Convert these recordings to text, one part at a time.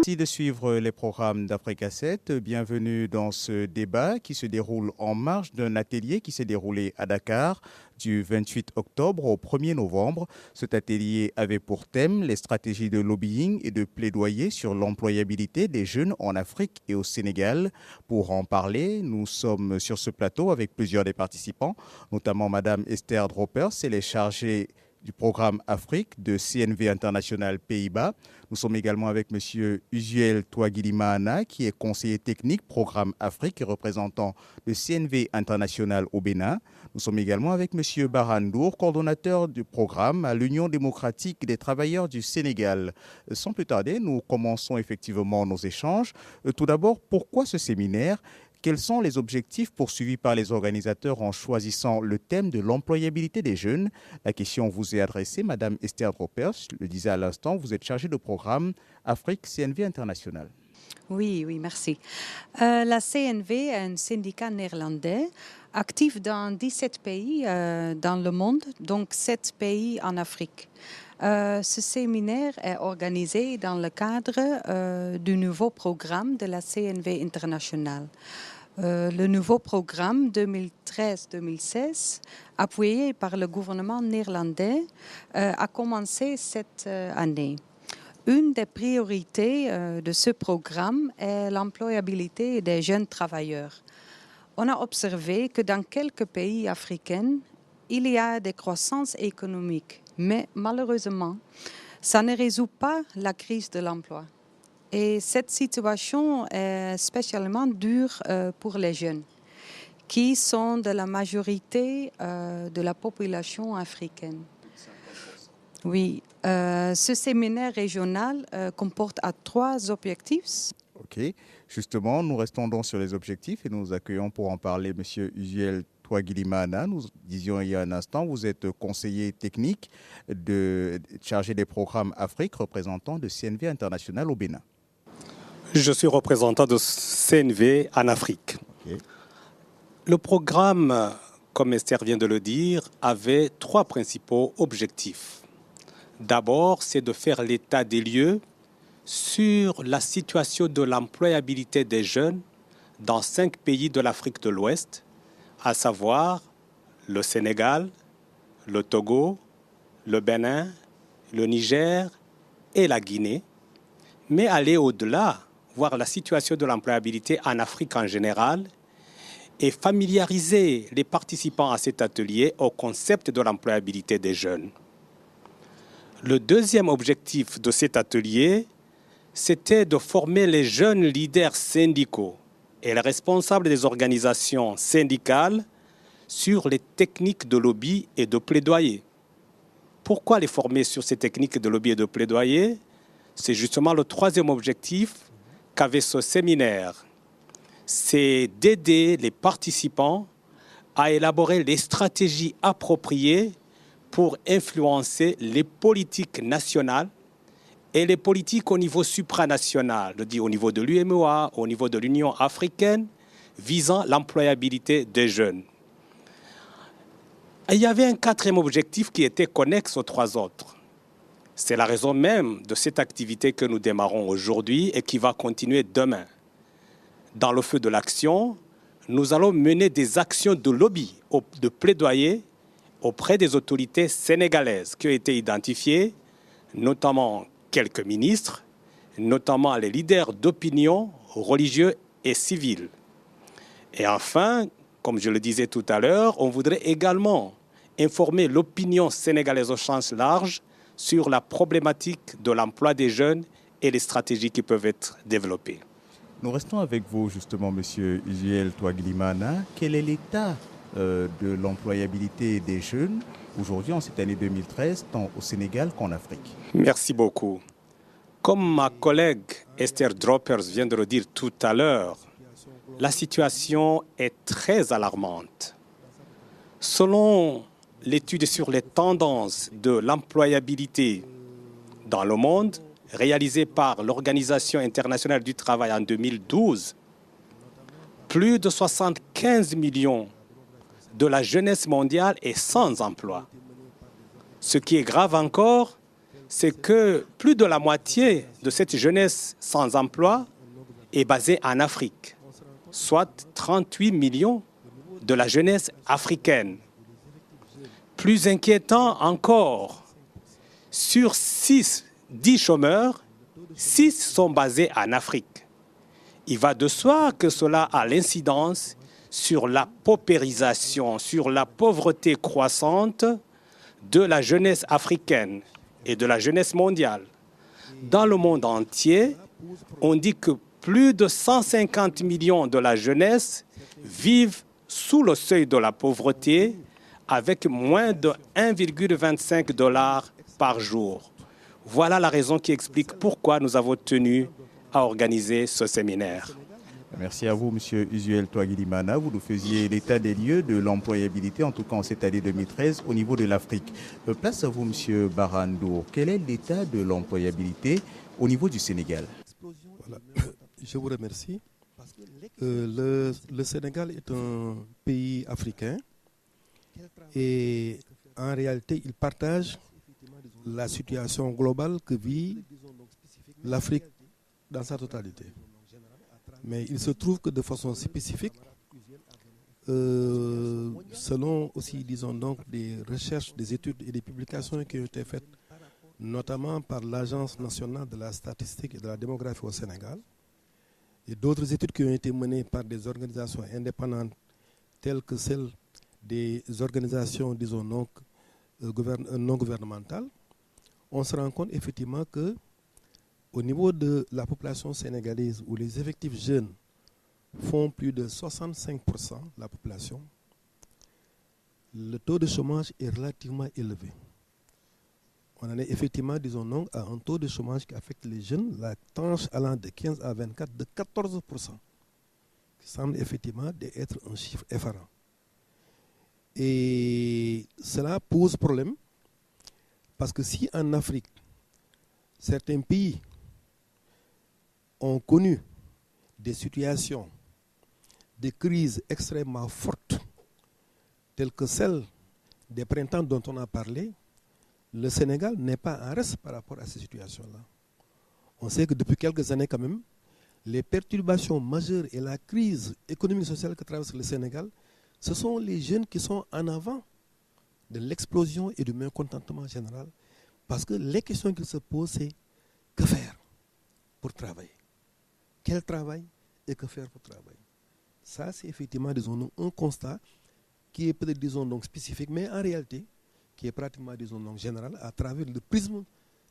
Merci de suivre les programmes d'Africa 7. Bienvenue dans ce débat qui se déroule en marge d'un atelier qui s'est déroulé à Dakar du 28 octobre au 1er novembre. Cet atelier avait pour thème les stratégies de lobbying et de plaidoyer sur l'employabilité des jeunes en Afrique et au Sénégal. Pour en parler, nous sommes sur ce plateau avec plusieurs des participants, notamment Madame Esther Droppers, elle est chargée du programme Afrique de CNV International Pays-Bas. Nous sommes également avec M. Uziel Touagilimana, qui est conseiller technique programme Afrique et représentant le CNV International au Bénin. Nous sommes également avec M. Barandour, coordonnateur du programme à l'Union démocratique des travailleurs du Sénégal. Sans plus tarder, nous commençons effectivement nos échanges. Tout d'abord, pourquoi ce séminaire ? Quels sont les objectifs poursuivis par les organisateurs en choisissant le thème de l'employabilité des jeunes? La question vous est adressée, Madame Esther Droppers. Je le disais à l'instant, vous êtes chargée de programme Afrique CNV International. Oui, merci. La CNV est un syndicat néerlandais actif dans 17 pays dans le monde, donc 7 pays en Afrique. Ce séminaire est organisé dans le cadre du nouveau programme de la CNV International. Le nouveau programme 2013-2016, appuyé par le gouvernement néerlandais, a commencé cette année. Une des priorités de ce programme est l'employabilité des jeunes travailleurs. On a observé que dans quelques pays africains, il y a des croissances économiques, mais malheureusement, ça ne résout pas la crise de l'emploi. Et cette situation est spécialement dure pour les jeunes, qui sont de la majorité de la population africaine. Oui, ce séminaire régional comporte 3 objectifs. OK. Justement, nous restons donc sur les objectifs et nous accueillons pour en parler M. Uziel Touagilimana. Nous disions il y a un instant, vous êtes conseiller technique chargé des programmes Afrique, représentant de CNV International au Bénin. Je suis représentant de CNV en Afrique. Okay. Le programme, comme Esther vient de le dire, avait 3 principaux objectifs. D'abord, c'est de faire l'état des lieux sur la situation de l'employabilité des jeunes dans 5 pays de l'Afrique de l'Ouest, à savoir le Sénégal, le Togo, le Bénin, le Niger et la Guinée, mais aller au-delà, voir la situation de l'employabilité en Afrique en général et familiariser les participants à cet atelier au concept de l'employabilité des jeunes. Le deuxième objectif de cet atelier, c'était de former les jeunes leaders syndicaux et les responsables des organisations syndicales sur les techniques de lobby et de plaidoyer. Pourquoi les former sur ces techniques de lobby et de plaidoyer? C'est justement le 3e objectif qu'avait ce séminaire. C'est d'aider les participants à élaborer les stratégies appropriées pour influencer les politiques nationales et les politiques au niveau supranational, je dis au niveau de l'UMOA, au niveau de l'Union africaine, visant l'employabilité des jeunes. Et il y avait un 4e objectif qui était connexe aux 3 autres. C'est la raison même de cette activité que nous démarrons aujourd'hui et qui va continuer demain. Dans le feu de l'action, nous allons mener des actions de lobby, de plaidoyer auprès des autorités sénégalaises qui ont été identifiées, notamment quelques ministres, notamment les leaders d'opinion religieux et civils. Et enfin, comme je le disais tout à l'heure, on voudrait également informer l'opinion sénégalaise au sens large sur la problématique de l'emploi des jeunes et les stratégies qui peuvent être développées. Nous restons avec vous justement, M. Uziel Touagilimana. Quel est l'état de l'employabilité des jeunes aujourd'hui en cette année 2013, tant au Sénégal qu'en Afrique? Merci beaucoup. Comme ma collègue Esther Droppers vient de le dire tout à l'heure, la situation est très alarmante. Selon l'étude sur les tendances de l'employabilité dans le monde, réalisée par l'Organisation internationale du travail en 2012, plus de 75 millions de la jeunesse mondiale est sans emploi. Ce qui est grave encore, c'est que plus de la moitié de cette jeunesse sans emploi est basée en Afrique, soit 38 millions de la jeunesse africaine. Plus inquiétant encore, sur 10 chômeurs, 6 sont basés en Afrique. Il va de soi que cela a l'incidence sur la paupérisation, sur la pauvreté croissante de la jeunesse africaine et de la jeunesse mondiale. Dans le monde entier, on dit que plus de 150 millions de la jeunesse vivent sous le seuil de la pauvreté avec moins de 1,25 $ par jour. Voilà la raison qui explique pourquoi nous avons tenu à organiser ce séminaire. Merci à vous, M. Usuel Touagilimana. Vous nous faisiez l'état des lieux de l'employabilité, en tout cas en cette année 2013, au niveau de l'Afrique. Place à vous, M. Barandour. Quel est l'état de l'employabilité au niveau du Sénégal? Voilà. Je vous remercie. Le Sénégal est un pays africain et en réalité, il partage la situation globale que vit l'Afrique dans sa totalité. Mais il se trouve que de façon spécifique, selon aussi, disons donc, des recherches, des études et des publications qui ont été faites, notamment par l'Agence nationale de la statistique et de la démographie au Sénégal, et d'autres études qui ont été menées par des organisations indépendantes telles que celles des organisations, disons donc, non gouvernementales, on se rend compte effectivement que au niveau de la population sénégalaise, où les effectifs jeunes font plus de 65% de la population, le taux de chômage est relativement élevé. On en est effectivement, disons non, à un taux de chômage qui affecte les jeunes, la tranche allant de 15 à 24, de 14%, qui semble effectivement être un chiffre effarant. Et cela pose problème, parce que si en Afrique, certains pays ont connu des situations de crise extrêmement fortes, telles que celle des printemps dont on a parlé, le Sénégal n'est pas en reste par rapport à ces situations-là. On sait que depuis quelques années quand même, les perturbations majeures et la crise économique et sociale que traverse le Sénégal, ce sont les jeunes qui sont en avant de l'explosion et du mécontentement général. Parce que les questions qu'ils se posent, c'est que faire pour travailler? Quel travail et que faire pour travailler? Ça, c'est effectivement, disons, un constat qui est peut-être, disons, donc spécifique, mais en réalité, qui est pratiquement, disons, donc général, à travers le prisme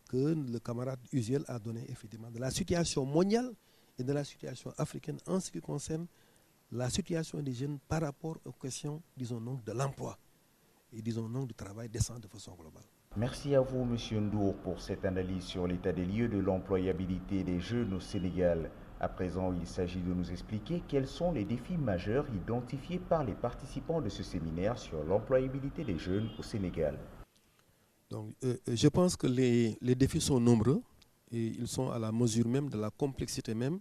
que le camarade Usuel a donné, effectivement, de la situation mondiale et de la situation africaine en ce qui concerne la situation des jeunes par rapport aux questions, disons, donc, de l'emploi et, disons, donc, du travail décent de façon globale. Merci à vous, M. Ndour, pour cette analyse sur l'état des lieux de l'employabilité des jeunes au Sénégal. À présent, il s'agit de nous expliquer quels sont les défis majeurs identifiés par les participants de ce séminaire sur l'employabilité des jeunes au Sénégal. Donc, je pense que les défis sont nombreux et ils sont à la mesure même de la complexité même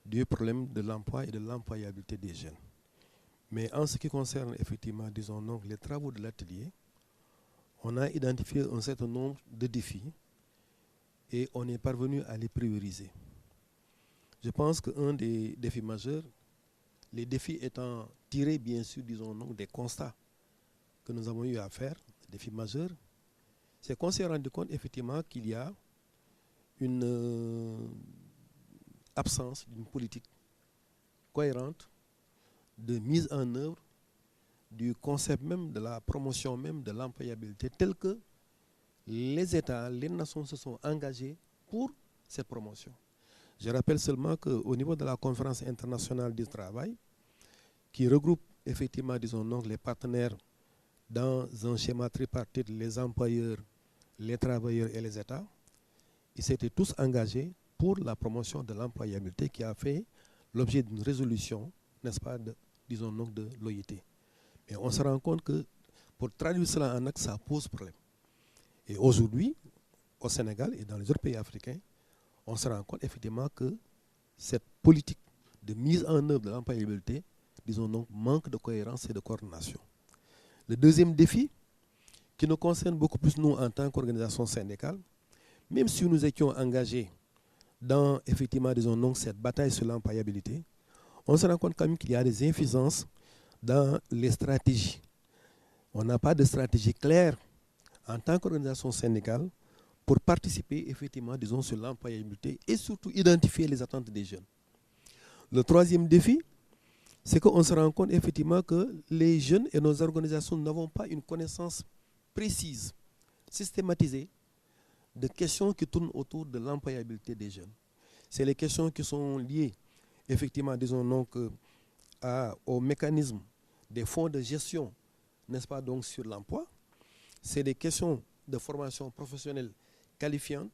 du problème de l'emploi et de l'employabilité des jeunes. Mais en ce qui concerne effectivement, disons donc, les travaux de l'atelier, on a identifié un certain nombre de défis et on est parvenu à les prioriser. Je pense qu'un des défis majeurs, les défis étant tirés bien sûr, disons donc, des constats que nous avons eu à faire, des défis majeurs, c'est qu'on s'est rendu compte effectivement qu'il y a une absence d'une politique cohérente de mise en œuvre du concept même de la promotion même de l'employabilité tel que les États, les nations se sont engagés pour cette promotion. Je rappelle seulement qu'au niveau de la conférence internationale du travail, qui regroupe effectivement, disons donc, les partenaires dans un schéma tripartite, les employeurs, les travailleurs et les États, ils s'étaient tous engagés pour la promotion de l'employabilité qui a fait l'objet d'une résolution, n'est-ce pas, disons donc, de l'OIT. Mais on se rend compte que pour traduire cela en acte, ça pose problème. Et aujourd'hui, au Sénégal et dans les autres pays africains, on se rend compte effectivement que cette politique de mise en œuvre de l'employabilité, disons donc, manque de cohérence et de coordination. Le deuxième défi, qui nous concerne beaucoup plus nous en tant qu'organisation syndicale, même si nous étions engagés dans, effectivement, disons, donc, cette bataille sur l'employabilité, on se rend compte quand même qu'il y a des insuffisances dans les stratégies. On n'a pas de stratégie claire en tant qu'organisation syndicale pour participer, effectivement, disons, sur l'employabilité et surtout identifier les attentes des jeunes. Le troisième défi, c'est qu'on se rend compte, effectivement, que les jeunes et nos organisations n'avons pas une connaissance précise, systématisée, de questions qui tournent autour de l'employabilité des jeunes. C'est les questions qui sont liées, effectivement, disons donc, au mécanisme des fonds de gestion, n'est-ce pas, donc sur l'emploi. C'est des questions de formation professionnelle qualifiante.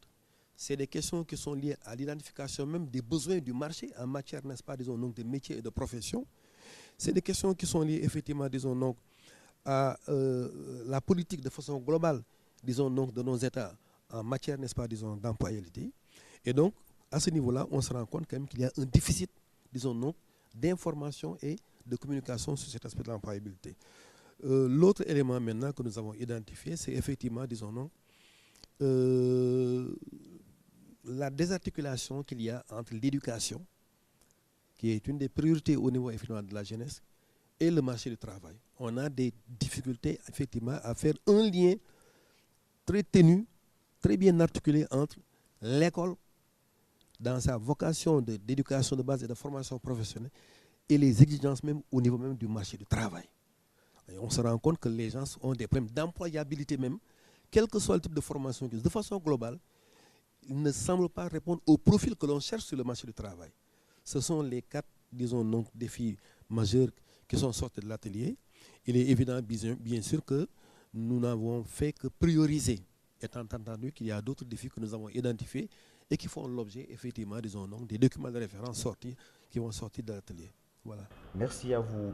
C'est des questions qui sont liées à l'identification même des besoins du marché en matière, n'est-ce pas, disons donc, de métiers et de professions. C'est des questions qui sont liées, effectivement, disons donc, à la politique de façon globale, disons donc, de nos États en matière, n'est-ce pas, disons, d'employabilité. Et donc, à ce niveau-là, on se rend compte quand même qu'il y a un déficit, disons donc, d'information et de communication sur cet aspect de l'employabilité. L'autre élément maintenant que nous avons identifié, c'est effectivement, disons donc, la désarticulation qu'il y a entre l'éducation, qui est une des priorités au niveau effectivement de la jeunesse, et le marché du travail. On a des difficultés effectivement à faire un lien très ténu, très bien articulé entre l'école, dans sa vocation d'éducation de base et de formation professionnelle, et les exigences même au niveau même du marché du travail. Et on se rend compte que les gens ont des problèmes d'employabilité même, quel que soit le type de formation, de façon globale, ils ne semblent pas répondre au profil que l'on cherche sur le marché du travail. Ce sont les 4, disons, donc, défis majeurs qui sont sortis de l'atelier. Il est évident, bien sûr, que nous n'avons fait que prioriser, étant entendu qu'il y a d'autres défis que nous avons identifiés et qui font l'objet, effectivement, disons, donc, des documents de référence sortis, qui vont sortir de l'atelier. Voilà. Merci à vous,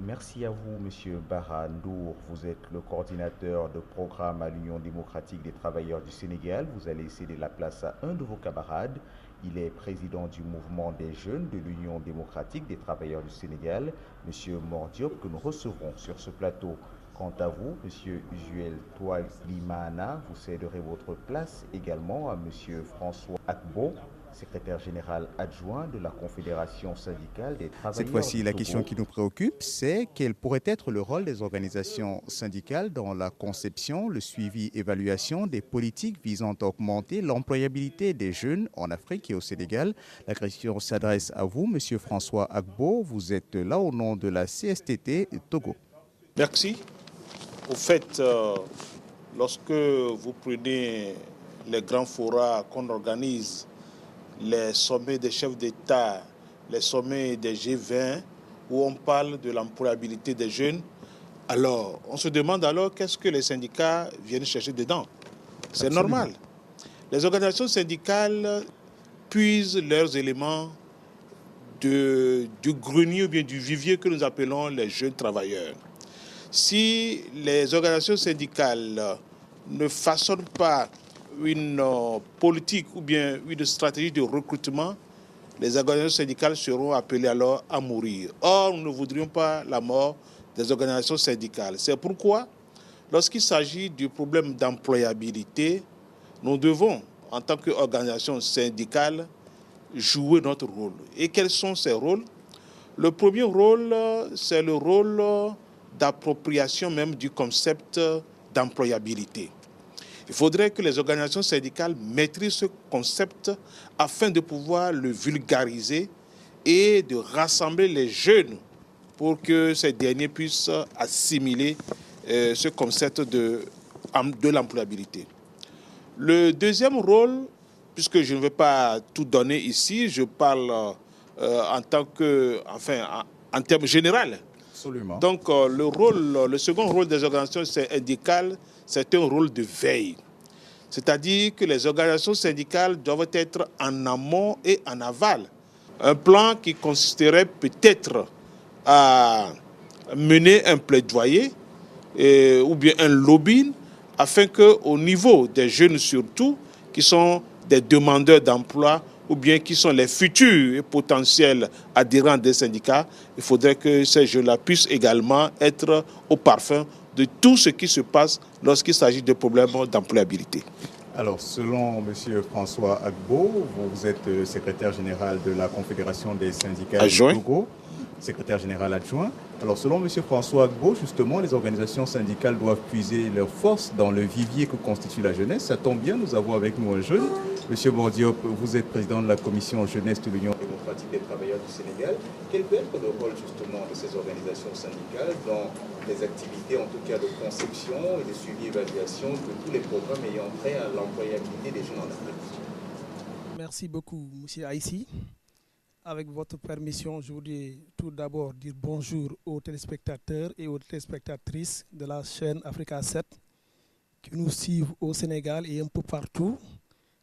Monsieur Bara Ndour. Vous êtes le coordinateur de programme à l'Union démocratique des travailleurs du Sénégal. Vous allez céder la place à un de vos camarades. Il est président du mouvement des jeunes de l'Union démocratique des travailleurs du Sénégal, Monsieur Mor Diop, que nous recevrons sur ce plateau. Quant à vous, Monsieur Usuel Toualimana, vous céderez votre place également à Monsieur François Akbo, secrétaire général adjoint de la Confédération syndicale des travailleurs. Cette fois-ci, la question qui nous préoccupe, c'est quel pourrait être le rôle des organisations syndicales dans la conception, le suivi, évaluation des politiques visant à augmenter l'employabilité des jeunes en Afrique et au Sénégal. La question s'adresse à vous, Monsieur François Akbo. Vous êtes là au nom de la CSTT Togo. Merci. Au fait, lorsque vous prenez les grands forats qu'on organise, les sommets des chefs d'État, les sommets des G20, où on parle de l'employabilité des jeunes, alors on se demande alors qu'est-ce que les syndicats viennent chercher dedans. C'est normal. Les organisations syndicales puisent leurs éléments du grenier ou bien du vivier que nous appelons les jeunes travailleurs. Si les organisations syndicales ne façonnent pas une politique ou bien une stratégie de recrutement, les organisations syndicales seront appelées alors à mourir. Or, nous ne voudrions pas la mort des organisations syndicales. C'est pourquoi, lorsqu'il s'agit du problème d'employabilité, nous devons, en tant qu'organisation syndicale, jouer notre rôle. Et quels sont ces rôles? Le premier rôle, c'est le rôle d'appropriation même du concept d'employabilité. Il faudrait que les organisations syndicales maîtrisent ce concept afin de pouvoir le vulgariser et de rassembler les jeunes pour que ces derniers puissent assimiler ce concept de l'employabilité. Le deuxième rôle, puisque je ne vais pas tout donner ici, je parle en termes généraux. Absolument. Donc le second rôle des organisations syndicales, c'est un rôle de veille. C'est-à-dire que les organisations syndicales doivent être en amont et en aval. Un plan qui consisterait peut-être à mener un plaidoyer ou bien un lobbying afin qu'au niveau des jeunes surtout, qui sont des demandeurs d'emploi ou bien qui sont les futurs et potentiels adhérents des syndicats, il faudrait que ces jeunes-là puissent également être au parfum de tout ce qui se passe lorsqu'il s'agit de problèmes d'employabilité. Alors, selon M. François Agbo, vous êtes secrétaire général de la Confédération des syndicats adjoint. du Togo, secrétaire général adjoint. Alors, selon M. François Agbo, justement, les organisations syndicales doivent puiser leurs forces dans le vivier que constitue la jeunesse. Ça tombe bien, nous avons avec nous un jeune. M. Bordiop, vous êtes président de la commission jeunesse de l'Union démocratique des travailleurs du Sénégal. Quel peut être le rôle, justement, de ces organisations syndicales dans les activités, en tout cas de conception et de suivi et évaluation de tous les programmes ayant trait à l'employabilité des jeunes en Afrique? Merci beaucoup, M. Aïssi. Avec votre permission, je voudrais tout d'abord dire bonjour aux téléspectateurs et aux téléspectatrices de la chaîne Africa 7 qui nous suivent au Sénégal et un peu partout.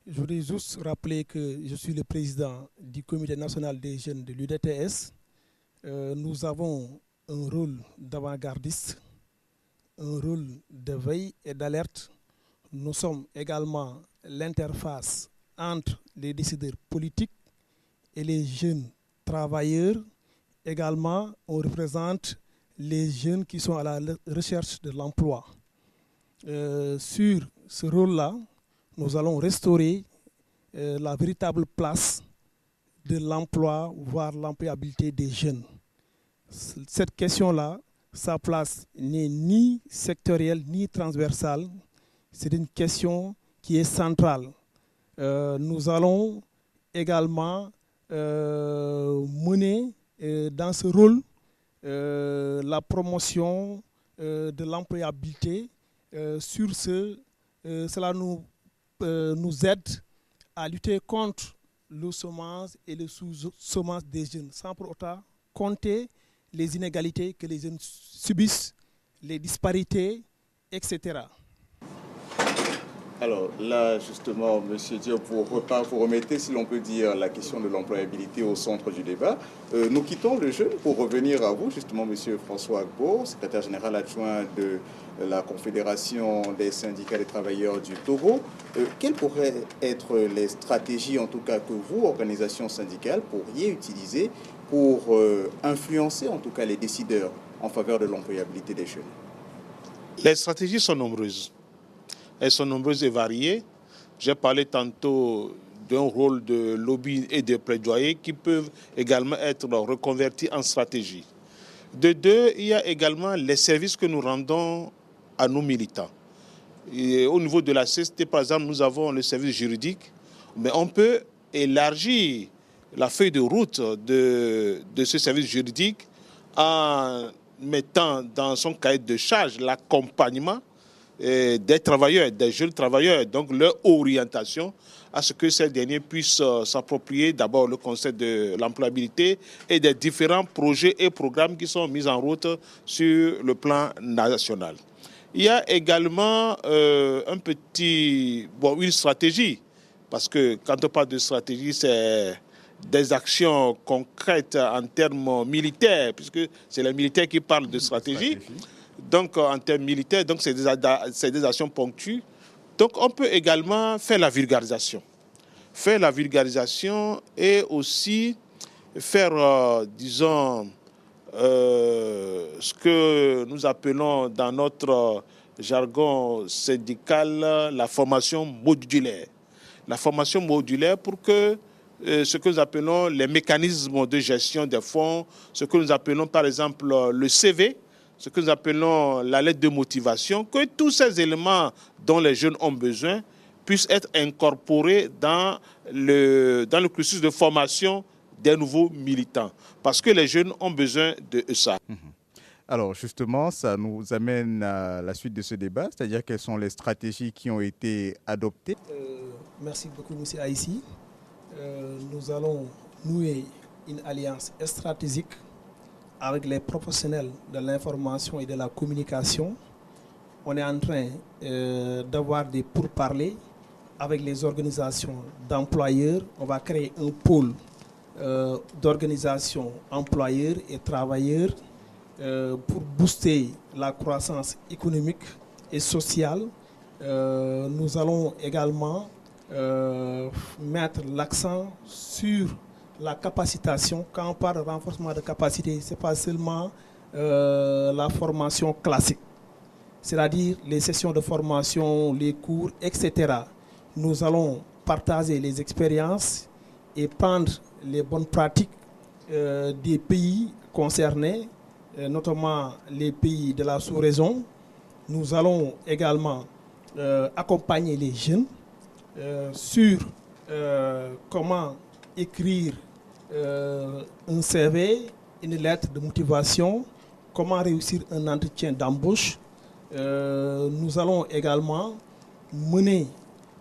Je voudrais juste rappeler que je suis le président du Comité national des jeunes de l'UDTS. Nous avons un rôle d'avant-gardiste, un rôle de veille et d'alerte. Nous sommes également l'interface entre les décideurs politiques et les jeunes travailleurs. Également, on représente les jeunes qui sont à la recherche de l'emploi. Sur ce rôle-là, nous allons restaurer la véritable place de l'emploi, voire l'employabilité des jeunes. Cette question-là, sa place n'est ni sectorielle ni transversale. C'est une question qui est centrale. Nous allons également mener dans ce rôle la promotion de l'employabilité. Sur cela nous aide à lutter contre le chômage et le sous-chômage des jeunes, sans pour autant compter les inégalités que les jeunes subissent, les disparités, etc. Alors là, justement, M. Diop, vous remettez, si l'on peut dire, la question de l'employabilité au centre du débat. Nous quittons le jeu pour revenir à vous, justement, M. François Agbo, secrétaire général adjoint de la Confédération des syndicats des travailleurs du Togo. Quelles pourraient être les stratégies, en tout cas, que vous, organisations syndicales, pourriez utiliser pour influencer, en tout cas, les décideurs en faveur de l'employabilité des jeunes? Les stratégies sont nombreuses. Elles sont nombreuses et variées. J'ai parlé tantôt d'un rôle de lobby et de plaidoyer qui peuvent également être reconvertis en stratégie. De deux, il y a également les services que nous rendons à nos militants. Et au niveau de la CST, par exemple, nous avons le service juridique, mais on peut élargir la feuille de route de ce service juridique en mettant dans son cahier de charge l'accompagnement des travailleurs, des jeunes travailleurs, donc leur orientation à ce que ces derniers puissent s'approprier d'abord le concept de l'employabilité et des différents projets et programmes qui sont mis en route sur le plan national. Il y a également une stratégie, parce que quand on parle de stratégie, c'est des actions concrètes en termes militaires, puisque c'est les militaires qui parlent de stratégie. Donc, en termes militaires, donc c'est des actions ponctuelles. Donc, on peut également faire la vulgarisation. Faire la vulgarisation et aussi faire, ce que nous appelons dans notre jargon syndical la formation modulaire. La formation modulaire pour que ce que nous appelons les mécanismes de gestion des fonds, ce que nous appelons par exemple le CV, ce que nous appelons la lettre de motivation, que tous ces éléments dont les jeunes ont besoin puissent être incorporés dans le cursus de formation des nouveaux militants. Parce que les jeunes ont besoin de ça. Alors justement, ça nous amène à la suite de ce débat, c'est-à-dire quelles sont les stratégies qui ont été adoptées. Merci beaucoup, M. Aïssi. Nous allons nouer une alliance stratégique avec les professionnels de l'information et de la communication. On est en train d'avoir des pourparlers avec les organisations d'employeurs. On va créer un pôle d'organisation employeurs et travailleurs pour booster la croissance économique et sociale. Nous allons également mettre l'accent sur la capacitation. Quand on parle de renforcement de capacité, ce n'est pas seulement la formation classique, c'est-à-dire les sessions de formation, les cours, etc. nous allons partager les expériences et prendre les bonnes pratiques des pays concernés, notamment les pays de la sous-région. Nous allons également accompagner les jeunes sur comment écrire un CV, une lettre de motivation, comment réussir un entretien d'embauche. Nous allons également mener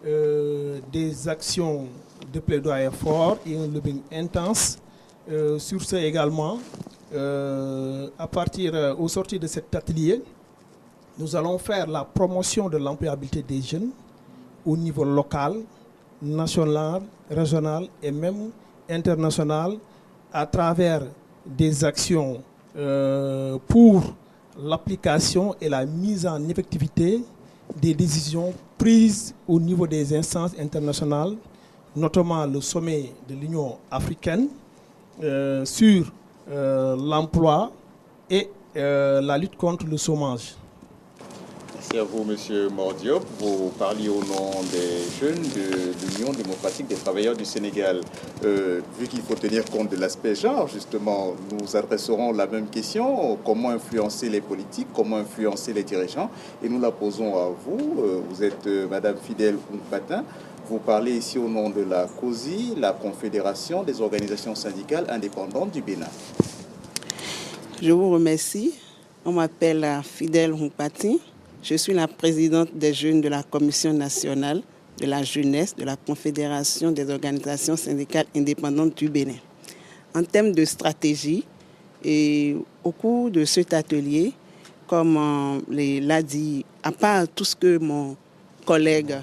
des actions de plaidoyer fort et un lobbying intense. Sur ce également, au sortir de cet atelier, nous allons faire la promotion de l'employabilité des jeunes au niveau local, national, régional et même international à travers des actions pour l'application et la mise en effectivité des décisions prises au niveau des instances internationales, notamment le sommet de l'Union africaine sur l'emploi et la lutte contre le chômage. Merci à vous, M. Mordiop. Vous parliez au nom des jeunes de l'Union démocratique des travailleurs du Sénégal. Vu qu'il faut tenir compte de l'aspect genre, justement, nous adresserons la même question. Comment influencer les politiques, comment influencer les dirigeants? Et nous la posons à vous. Vous êtes Madame Fidèle Hunkpatin. Vous parlez ici au nom de la COSI, la Confédération des organisations syndicales indépendantes du Bénin. Je vous remercie. On m'appelle Fidèle Hunkpatin. Je suis la présidente des jeunes de la Commission nationale de la jeunesse de la Confédération des organisations syndicales indépendantes du Bénin. En termes de stratégie, et au cours de cet atelier, comme l'a dit, à part tout ce que mon collègue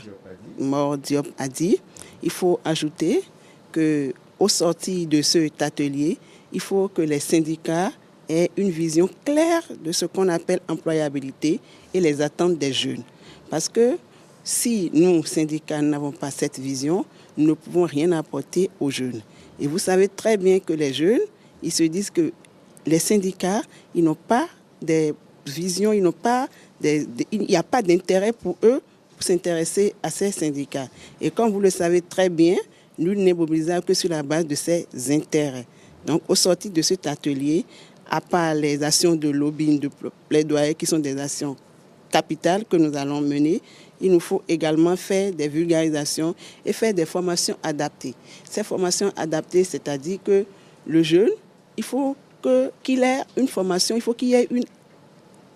Mordiop a dit, il faut ajouter qu'au sortir de cet atelier, il faut que les syndicats aient une vision claire de ce qu'on appelle employabilité et les attentes des jeunes. Parce que si nous, syndicats, n'avons pas cette vision, nous ne pouvons rien apporter aux jeunes. Et vous savez très bien que les jeunes, ils se disent que les syndicats, ils n'ont pas des visions, il n'y a pas d'intérêt pour eux pour s'intéresser à ces syndicats. Et comme vous le savez très bien, nul n'est mobilisable que sur la base de ses intérêts. Donc, au sortir de cet atelier, à part les actions de lobbying, de plaidoyer, qui sont des actions capitales que nous allons mener, il nous faut également faire des vulgarisations et faire des formations adaptées. Ces formations adaptées, c'est-à-dire que le jeune, il faut qu'il ait une formation, il faut qu'il y ait une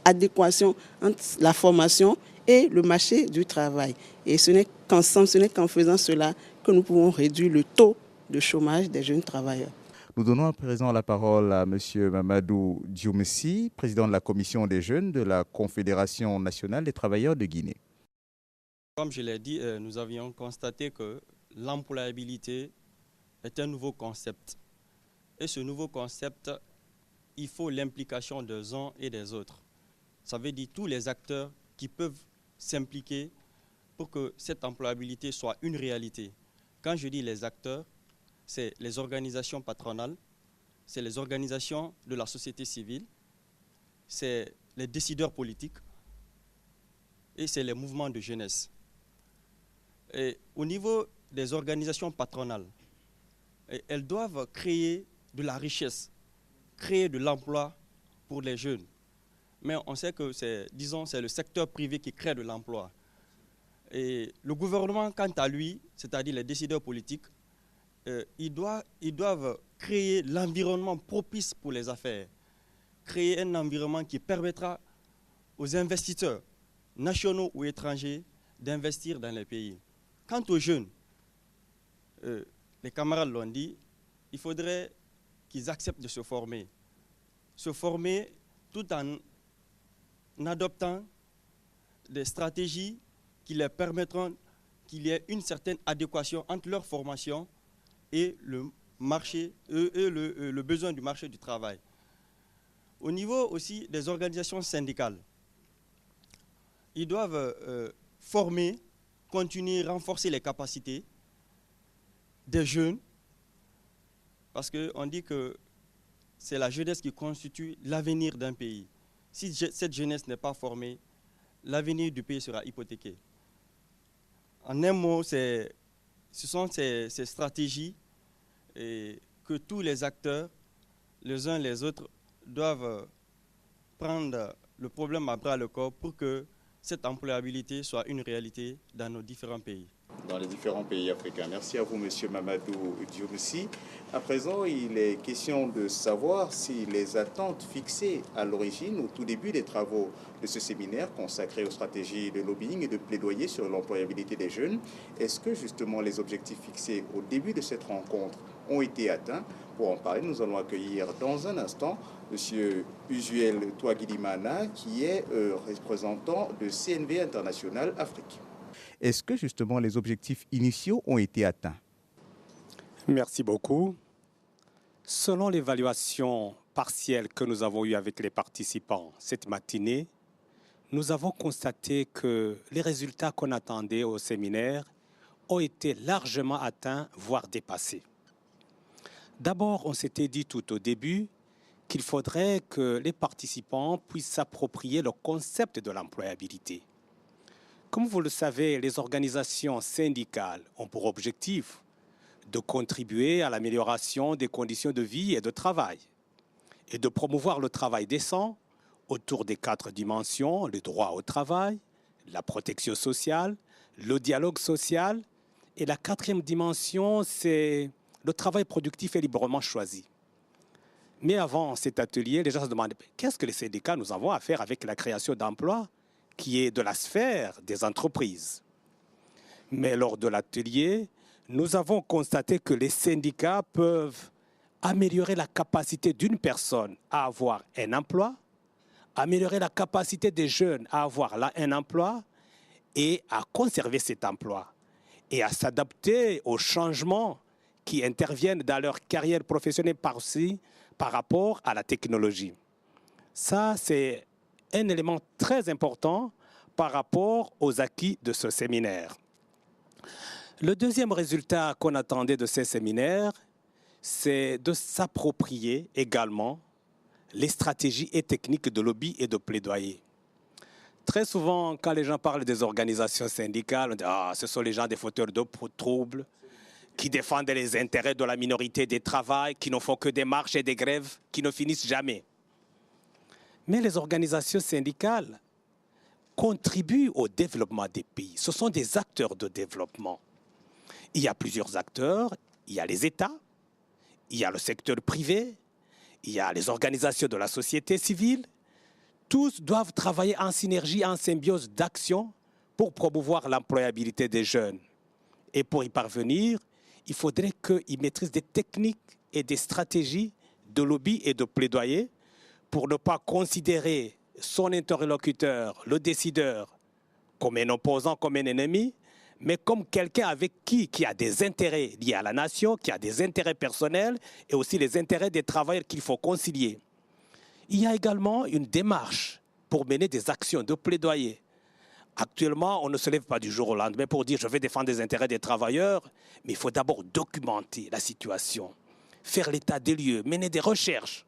adéquation entre la formation et le marché du travail. Et ce n'est qu'ensemble, ce n'est qu'en faisant cela que nous pouvons réduire le taux de chômage des jeunes travailleurs. Nous donnons à présent la parole à M. Mamadou Dioumessi, président de la Commission des jeunes de la Confédération nationale des travailleurs de Guinée. Comme je l'ai dit, nous avions constaté que l'employabilité est un nouveau concept. Et ce nouveau concept, il faut l'implication des uns et des autres. Ça veut dire tous les acteurs qui peuvent s'impliquer pour que cette employabilité soit une réalité. Quand je dis les acteurs, c'est les organisations patronales, c'est les organisations de la société civile, c'est les décideurs politiques et c'est les mouvements de jeunesse. Et au niveau des organisations patronales, elles doivent créer de la richesse, créer de l'emploi pour les jeunes. Mais on sait que c'est le secteur privé qui crée de l'emploi. Et le gouvernement, quant à lui, c'est-à-dire les décideurs politiques, ils doivent créer l'environnement propice pour les affaires, créer un environnement qui permettra aux investisseurs, nationaux ou étrangers, d'investir dans les pays. Quant aux jeunes, les camarades l'ont dit, il faudrait qu'ils acceptent de se former tout en adoptant des stratégies qui leur permettront qu'il y ait une certaine adéquation entre leur formation et le marché, le besoin du marché du travail. Au niveau aussi des organisations syndicales, ils doivent former, continuer, renforcer les capacités des jeunes, parce qu'on dit que c'est la jeunesse qui constitue l'avenir d'un pays. Si cette jeunesse n'est pas formée, l'avenir du pays sera hypothéqué. En un mot, ce sont ces stratégies que tous les acteurs, les uns les autres, doivent prendre le problème à bras le corps pour que cette employabilité soit une réalité dans nos différents pays. Dans les différents pays africains. Merci à vous, M. Mamadou Dioumsi. À présent, il est question de savoir si les attentes fixées à l'origine, au tout début des travaux de ce séminaire consacré aux stratégies de lobbying et de plaidoyer sur l'employabilité des jeunes, est-ce que justement les objectifs fixés au début de cette rencontre ont été atteints? Pour en parler, nous allons accueillir dans un instant M. Usuel Touagilimana, qui est représentant de CNV International Afrique. Est-ce que justement les objectifs initiaux ont été atteints? Merci beaucoup. Selon l'évaluation partielle que nous avons eue avec les participants cette matinée, nous avons constaté que les résultats qu'on attendait au séminaire ont été largement atteints, voire dépassés. D'abord, on s'était dit tout au début qu'il faudrait que les participants puissent s'approprier le concept de l'employabilité. Comme vous le savez, les organisations syndicales ont pour objectif de contribuer à l'amélioration des conditions de vie et de travail et de promouvoir le travail décent autour des 4 dimensions, le droit au travail, la protection sociale, le dialogue social et la 4e dimension, c'est le travail productif et librement choisi. Mais avant cet atelier, les gens se demandaient qu'est-ce que les syndicats nous avons à faire avec la création d'emplois qui est de la sphère des entreprises. Mais lors de l'atelier, nous avons constaté que les syndicats peuvent améliorer la capacité d'une personne à avoir un emploi, améliorer la capacité des jeunes à avoir un emploi et à conserver cet emploi et à s'adapter aux changements qui interviennent dans leur carrière professionnelle par rapport à la technologie. Ça, c'est un élément très important par rapport aux acquis de ce séminaire. Le deuxième résultat qu'on attendait de ces séminaires, c'est de s'approprier également les stratégies et techniques de lobby et de plaidoyer. Très souvent, quand les gens parlent des organisations syndicales, on dit « Ah, ce sont les gens des fauteurs de troubles, qui défendent les intérêts de la minorité des travailleurs, qui ne font que des marches et des grèves, qui ne finissent jamais. » Mais les organisations syndicales contribuent au développement des pays. Ce sont des acteurs de développement. Il y a plusieurs acteurs. Il y a les États, il y a le secteur privé, il y a les organisations de la société civile. Tous doivent travailler en synergie, en symbiose d'action pour promouvoir l'employabilité des jeunes. Et pour y parvenir, il faudrait qu'ils maîtrisent des techniques et des stratégies de lobby et de plaidoyer pour ne pas considérer son interlocuteur, le décideur, comme un opposant, comme un ennemi, mais comme quelqu'un avec qui a des intérêts liés à la nation, qui a des intérêts personnels et aussi les intérêts des travailleurs qu'il faut concilier. Il y a également une démarche pour mener des actions de plaidoyer. Actuellement, on ne se lève pas du jour au lendemain pour dire « je vais défendre les intérêts des travailleurs », mais il faut d'abord documenter la situation, faire l'état des lieux, mener des recherches.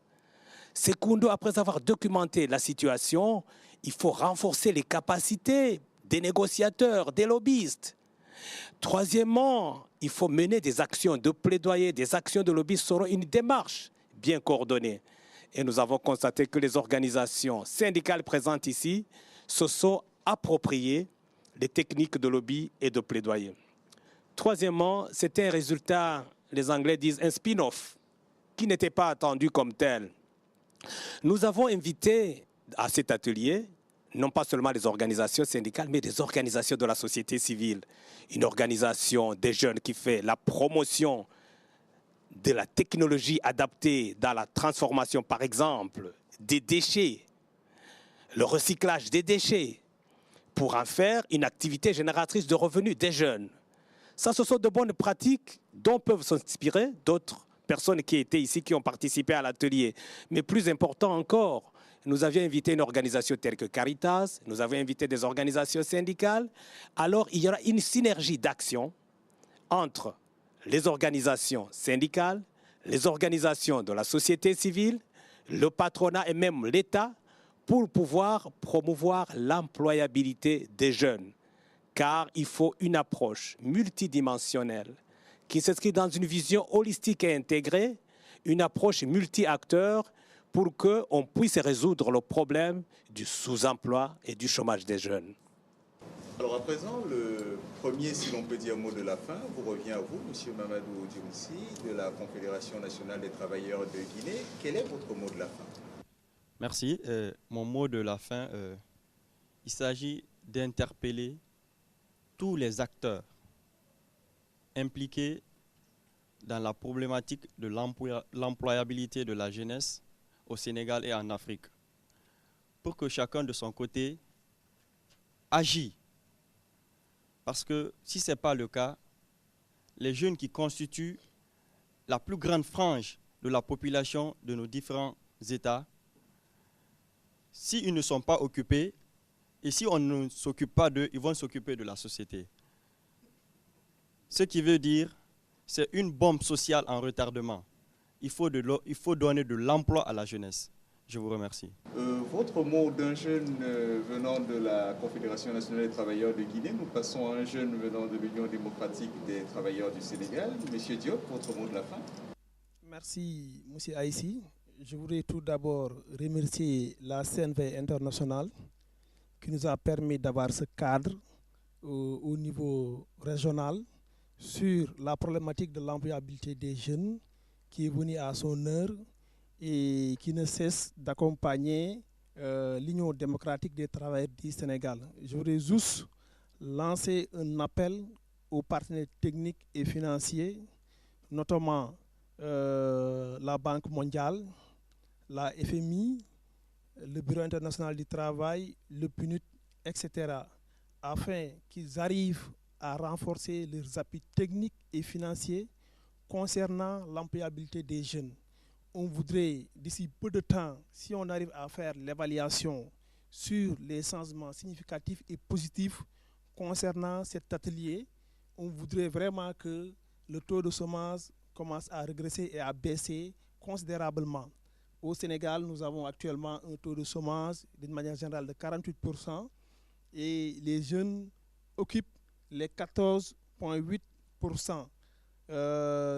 Secondo, après avoir documenté la situation, il faut renforcer les capacités des négociateurs, des lobbyistes. Troisièmement, il faut mener des actions de plaidoyer, des actions de lobby selon une démarche bien coordonnée. Et nous avons constaté que les organisations syndicales présentes ici se sont appropriées les techniques de lobby et de plaidoyer. Troisièmement, c'était un résultat, les Anglais disent un spin-off, qui n'était pas attendu comme tel. Nous avons invité à cet atelier non pas seulement les organisations syndicales, mais des organisations de la société civile. Une organisation des jeunes qui fait la promotion de la technologie adaptée dans la transformation, par exemple, des déchets, le recyclage des déchets, pour en faire une activité génératrice de revenus des jeunes. Ça, ce sont de bonnes pratiques dont peuvent s'inspirer d'autres personnes qui étaient ici, qui ont participé à l'atelier. Mais plus important encore, nous avions invité une organisation telle que Caritas, nous avions invité des organisations syndicales. Alors, il y aura une synergie d'action entre les organisations syndicales, les organisations de la société civile, le patronat et même l'État pour pouvoir promouvoir l'employabilité des jeunes. car il faut une approche multidimensionnelle qui s'inscrit dans une vision holistique et intégrée, une approche multi-acteurs pour qu'on puisse résoudre le problème du sous-emploi et du chômage des jeunes. Alors à présent, le premier, si l'on peut dire, mot de la fin vous revient à vous, M. Mamadou Diounsi, de la Confédération nationale des travailleurs de Guinée. Quel est votre mot de la fin? Merci. Mon mot de la fin, il s'agit d'interpeller tous les acteurs impliqués dans la problématique de l'employabilité de la jeunesse au Sénégal et en Afrique, pour que chacun de son côté agisse. Parce que si ce n'est pas le cas, les jeunes qui constituent la plus grande frange de la population de nos différents États, s'ils ne sont pas occupés, et si on ne s'occupe pas d'eux, ils vont s'occuper de la société. Ce qui veut dire, c'est une bombe sociale en retardement. Il faut donner de l'emploi à la jeunesse. Je vous remercie. Votre mot d'un jeune venant de la Confédération nationale des travailleurs de Guinée. Nous passons à un jeune venant de l'Union démocratique des travailleurs du Sénégal. Monsieur Diop, votre mot de la fin. Merci, M. Aïssi. Je voudrais tout d'abord remercier la CNV internationale qui nous a permis d'avoir ce cadre au niveau régional sur la problématique de l'employabilité des jeunes qui est venue à son heure et qui ne cesse d'accompagner l'Union démocratique des travailleurs du Sénégal. Je voudrais juste lancer un appel aux partenaires techniques et financiers, notamment la Banque mondiale, la FMI, le Bureau international du travail, le PNUD, etc., afin qu'ils arrivent à renforcer leurs appuis techniques et financiers concernant l'employabilité des jeunes. On voudrait, d'ici peu de temps, si on arrive à faire l'évaluation sur les changements significatifs et positifs concernant cet atelier, on voudrait vraiment que le taux de chômage commence à régresser et à baisser considérablement. Au Sénégal, nous avons actuellement un taux de chômage d'une manière générale de 48% et les jeunes occupent les 14,8%.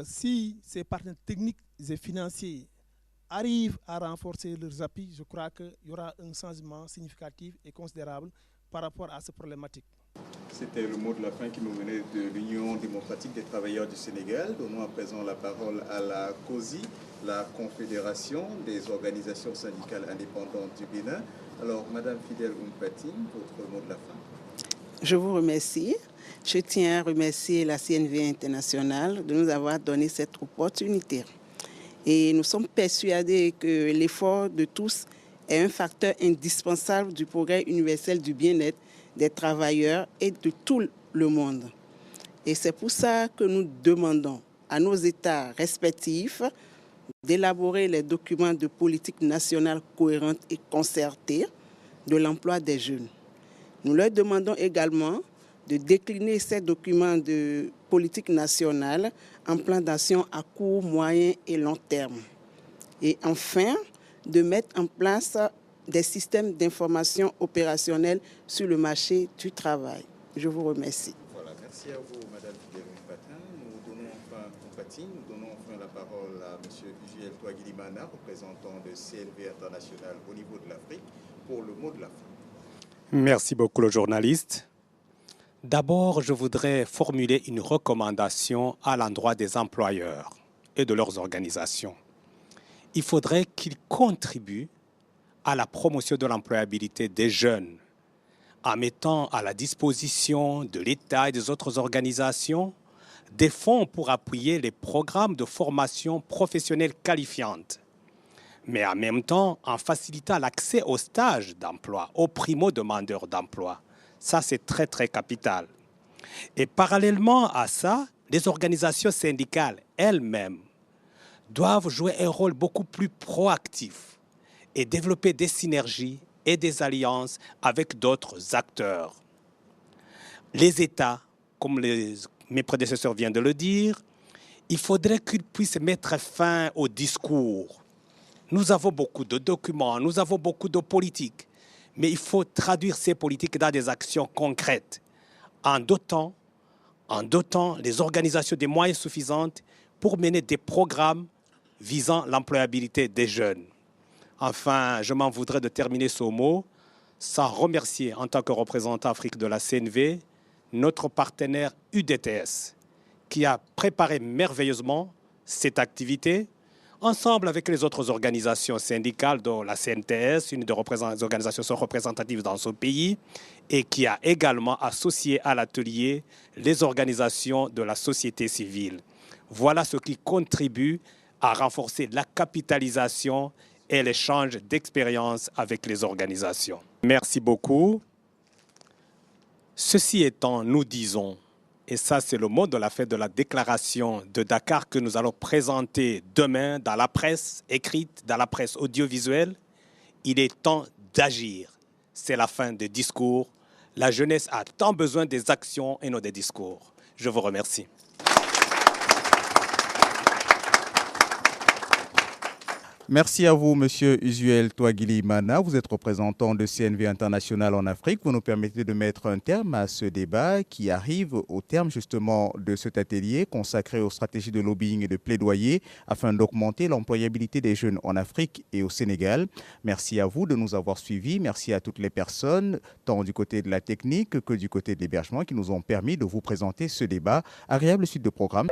Si ces partenaires techniques et financiers arrivent à renforcer leurs appuis, je crois qu'il y aura un changement significatif et considérable par rapport à ces problématiques. C'était le mot de la fin qui nous venait de l'Union démocratique des travailleurs du Sénégal. Donnons à présent la parole à la COSI, la Confédération des organisations syndicales indépendantes du Bénin. Alors, Madame Fidèle Ounpatine, votre mot de la fin. Je vous remercie. Je tiens à remercier la CNV internationale de nous avoir donné cette opportunité. Et nous sommes persuadés que l'effort de tous est un facteur indispensable du progrès universel du bien-être des travailleurs et de tout le monde. Et c'est pour ça que nous demandons à nos États respectifs d'élaborer les documents de politique nationale cohérente et concertée de l'emploi des jeunes. Nous leur demandons également de décliner ces documents de politique nationale en plan d'action à court, moyen et long terme. Et enfin, de mettre en place des systèmes d'information opérationnels sur le marché du travail. Je vous remercie. Voilà, merci à vous, Madame Fidèle-Ounpatin. Nous donnons enfin la parole à M. Ugiel Touagilimana, représentant de CNV International au niveau de l'Afrique, pour le mot de la fin. Merci beaucoup, le journaliste. D'abord, je voudrais formuler une recommandation à l'endroit des employeurs et de leurs organisations. Il faudrait qu'ils contribuent à la promotion de l'employabilité des jeunes en mettant à la disposition de l'État et des autres organisations des fonds pour appuyer les programmes de formation professionnelle qualifiante, mais en même temps en facilitant l'accès aux stages d'emploi, aux primo-demandeurs d'emploi. Ça, c'est très, très capital. Et parallèlement à ça, les organisations syndicales elles-mêmes doivent jouer un rôle beaucoup plus proactif et développer des synergies et des alliances avec d'autres acteurs. Les États, comme mes prédécesseurs viennent de le dire, il faudrait qu'ils puissent mettre fin au discours. Nous avons beaucoup de documents, nous avons beaucoup de politiques, mais il faut traduire ces politiques dans des actions concrètes en dotant les organisations des moyens suffisants pour mener des programmes visant l'employabilité des jeunes. Enfin, je m'en voudrais de terminer ce mot sans remercier en tant que représentant Afrique de la CNV notre partenaire UDTS qui a préparé merveilleusement cette activité ensemble avec les autres organisations syndicales dont la CNTS, une des organisations représentatives dans ce pays, et qui a également associé à l'atelier les organisations de la société civile. Voilà ce qui contribue à renforcer la capitalisation et l'échange d'expériences avec les organisations. Merci beaucoup. Ceci étant, nous disons, et ça c'est le mot de la fête de la déclaration de Dakar que nous allons présenter demain dans la presse écrite, dans la presse audiovisuelle, il est temps d'agir. C'est la fin des discours. La jeunesse a tant besoin des actions et non des discours. Je vous remercie. Merci à vous, Monsieur Usuel Touagili Mana. Vous êtes représentant de CNV International en Afrique. Vous nous permettez de mettre un terme à ce débat qui arrive au terme justement de cet atelier consacré aux stratégies de lobbying et de plaidoyer afin d'augmenter l'employabilité des jeunes en Afrique et au Sénégal. Merci à vous de nous avoir suivis. Merci à toutes les personnes, tant du côté de la technique que du côté de l'hébergement, qui nous ont permis de vous présenter ce débat. Agréable suite de programme.